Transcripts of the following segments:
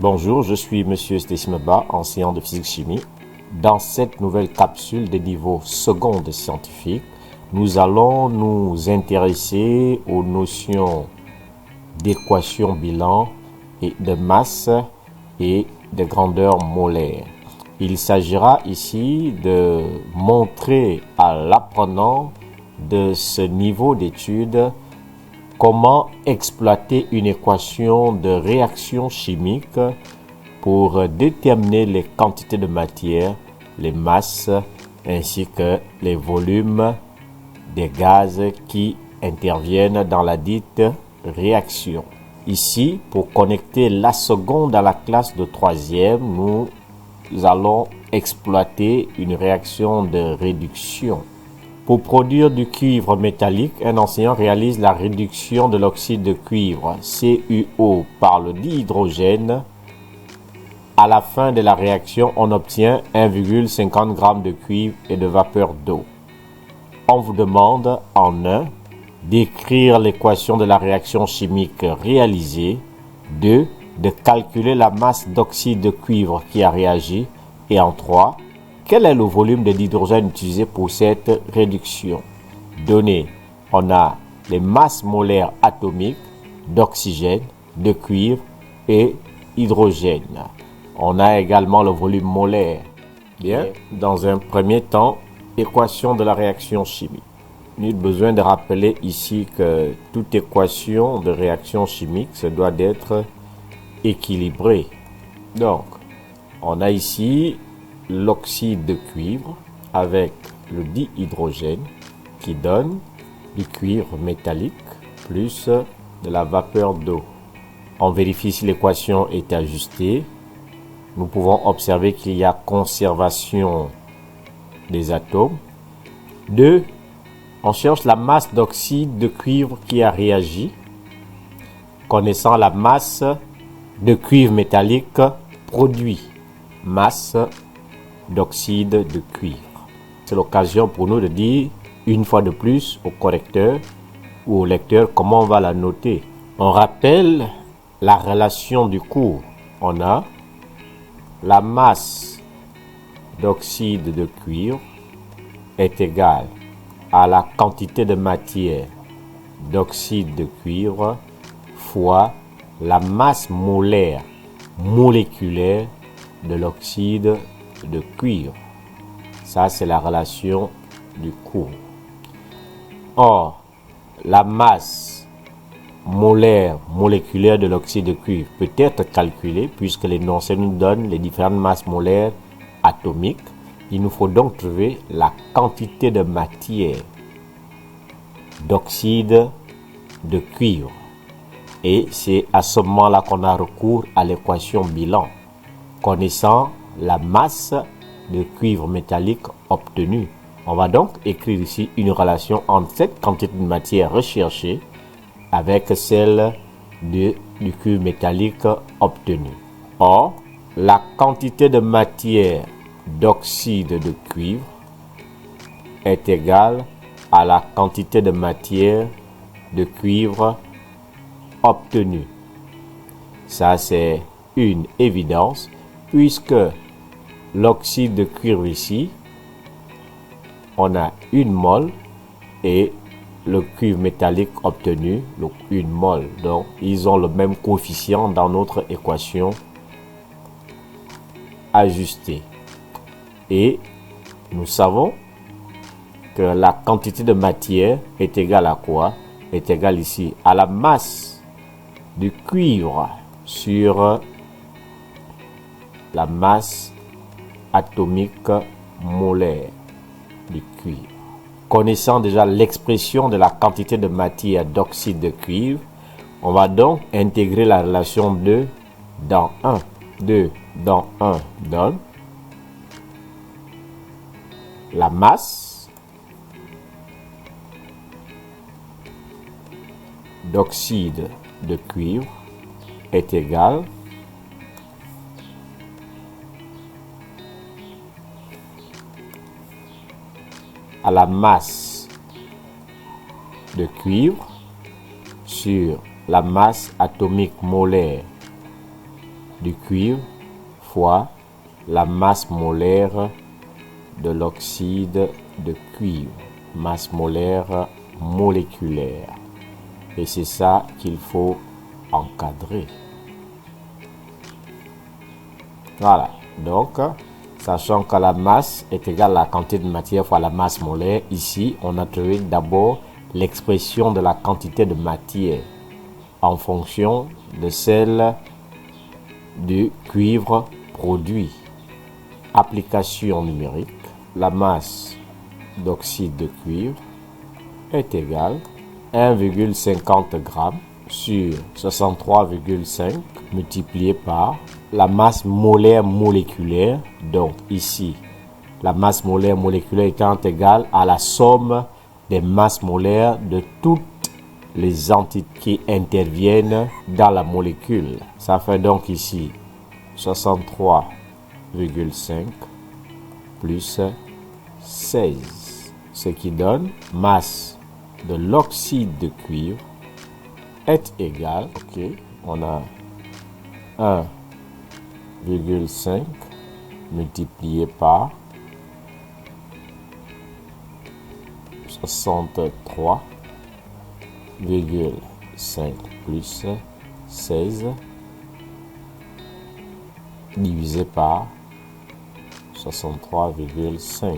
Bonjour, je suis Monsieur Stésimeba, enseignant de physique-chimie. Dans cette nouvelle capsule de niveau seconde scientifique, nous allons nous intéresser aux notions d'équation bilan et de masse et de grandeur molaire. Il s'agira ici de montrer à l'apprenant de ce niveau d'étude comment exploiter une équation de réaction chimique pour déterminer les quantités de matière, les masses ainsi que les volumes des gaz qui interviennent dans la dite réaction. Ici, pour connecter la seconde à la classe de troisième, nous allons exploiter une réaction de réduction. Pour produire du cuivre métallique, un enseignant réalise la réduction de l'oxyde de cuivre, CuO, par le dihydrogène. À la fin de la réaction, on obtient 1,50 g de cuivre et de vapeur d'eau. On vous demande en 1 d'écrire l'équation de la réaction chimique réalisée, 2 de calculer la masse d'oxyde de cuivre qui a réagi et en 3 quel est le volume de l'hydrogène utilisé pour cette réduction. Donné, on a les masses molaires atomiques d'oxygène, de cuivre et hydrogène. On a également le volume molaire. Bien, dans un premier temps, équation de la réaction chimique. Nul besoin de rappeler ici que toute équation de réaction chimique se doit d'être équilibrée. Donc, on a ici l'oxyde de cuivre avec le dihydrogène qui donne du cuivre métallique plus de la vapeur d'eau. On vérifie si l'équation est ajustée. Nous pouvons observer qu'il y a conservation des atomes. 2. On cherche la masse d'oxyde de cuivre qui a réagi. Connaissant la masse de cuivre métallique produit. Masse d'oxyde de cuivre. C'est l'occasion pour nous de dire une fois de plus au correcteur ou au lecteur comment on va la noter. On rappelle la relation du cours. On a la masse d'oxyde de cuivre est égale à la quantité de matière d'oxyde de cuivre fois la masse molaire moléculaire de l'oxyde de cuivre. Ça, c'est la relation du cours. Or, la masse molaire moléculaire de l'oxyde de cuivre peut être calculée puisque l'énoncé nous donne les différentes masses molaires atomiques. Il nous faut donc trouver la quantité de matière d'oxyde de cuivre. Et c'est à ce moment-là qu'on a recours à l'équation bilan. Connaissant la masse de cuivre métallique obtenue. On va donc écrire ici une relation entre cette quantité de matière recherchée avec celle du cuivre métallique obtenu. Or, la quantité de matière d'oxyde de cuivre est égale à la quantité de matière de cuivre obtenue. Ça, c'est une évidence puisque l'oxyde de cuivre ici, on a 1 mol et le cuivre métallique obtenu, 1 mol. Donc, ils ont le même coefficient dans notre équation ajustée. Et nous savons que la quantité de matière est égale à quoi? Est égale ici à la masse du cuivre sur la masse atomique molaire du cuivre. Connaissant déjà l'expression de la quantité de matière d'oxyde de cuivre, on va donc intégrer la relation 2 dans 1. 2 dans 1 donne la masse d'oxyde de cuivre est égale à la masse de cuivre sur la masse atomique molaire du cuivre fois la masse molaire de l'oxyde de cuivre, masse molaire moléculaire. Et c'est ça qu'il faut encadrer. Voilà, donc, sachant que la masse est égale à la quantité de matière fois la masse molaire, ici, on a trouvé d'abord l'expression de la quantité de matière en fonction de celle du cuivre produit. Application numérique, la masse d'oxyde de cuivre est égale à 1,50 g sur 63,5 multiplié par la masse molaire moléculaire. Donc ici, la masse molaire moléculaire étant égale à la somme des masses molaires de toutes les entités qui interviennent dans la molécule. Ça fait donc ici 63,5 plus 16, ce qui donne masse de l'oxyde de cuivre est égal, ok, on a 1,5 multiplié par 63,5 plus 16 divisé par 63,5.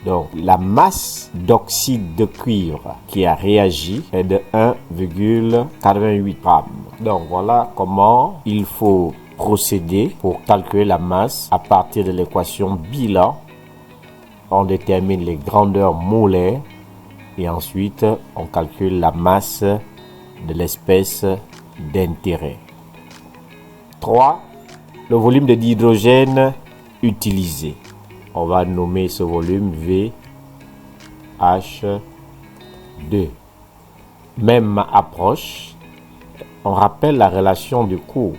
Donc, la masse d'oxyde de cuivre qui a réagi est de 1,88 g. Donc, voilà comment il faut procéder pour calculer la masse à partir de l'équation bilan. On détermine les grandeurs molaires et ensuite on calcule la masse de l'espèce d'intérêt. 3. Le volume de dihydrogène utilisé. On va nommer ce volume VH2. Même approche. On rappelle la relation du cours.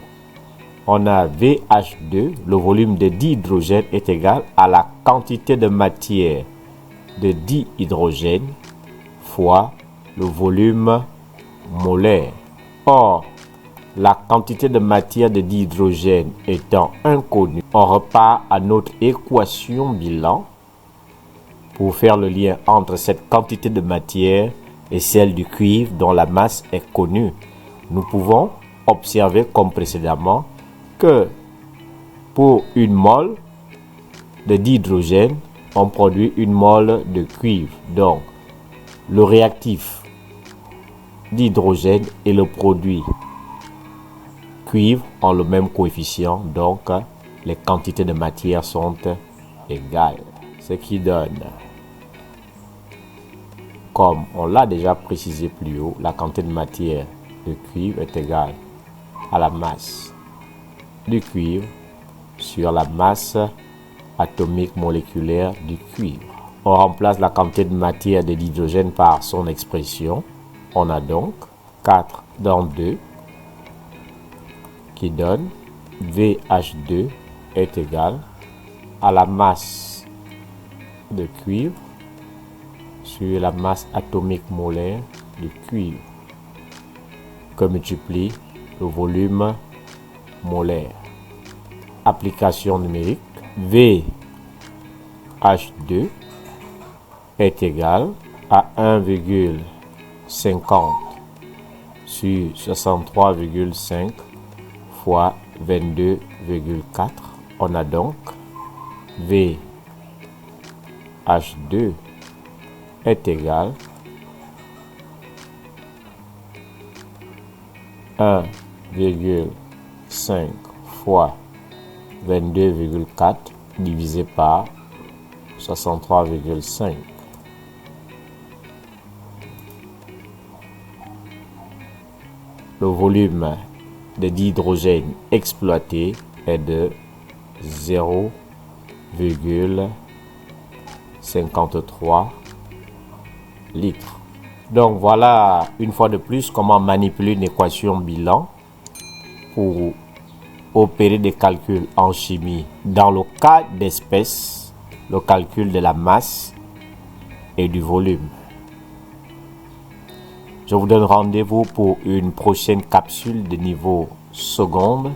On a VH2, le volume de dihydrogène est égal à la quantité de matière de dihydrogène fois le volume molaire. Or, la quantité de matière de dihydrogène étant inconnue, on repart à notre équation bilan pour faire le lien entre cette quantité de matière et celle du cuivre dont la masse est connue. Nous pouvons observer comme précédemment que pour une mole de dihydrogène, on produit une mole de cuivre. Donc, le réactif d'hydrogène et le produit cuivre ont le même coefficient, donc les quantités de matière sont égales. Ce qui donne, comme on l'a déjà précisé plus haut, la quantité de matière de cuivre est égale à la masse du cuivre sur la masse atomique moléculaire du cuivre. On remplace la quantité de matière de l'hydrogène par son expression. On a donc 4 dans 2 qui donne VH2 est égal à la masse de cuivre sur la masse atomique molaire du cuivre que multiplie le volume molaire. Application numérique, VH2 est égal à 1,50 sur 63,5 fois 22,4. On a donc VH2 est égal à 1,5 fois 22,4 divisé par 63,5. Le volume de dihydrogène exploité est de 0,53 litres. Donc voilà une fois de plus comment manipuler une équation bilan pour opérer des calculs en chimie. Dans le cas d'espèces, le calcul de la masse et du volume. Je vous donne rendez-vous pour une prochaine capsule de niveau seconde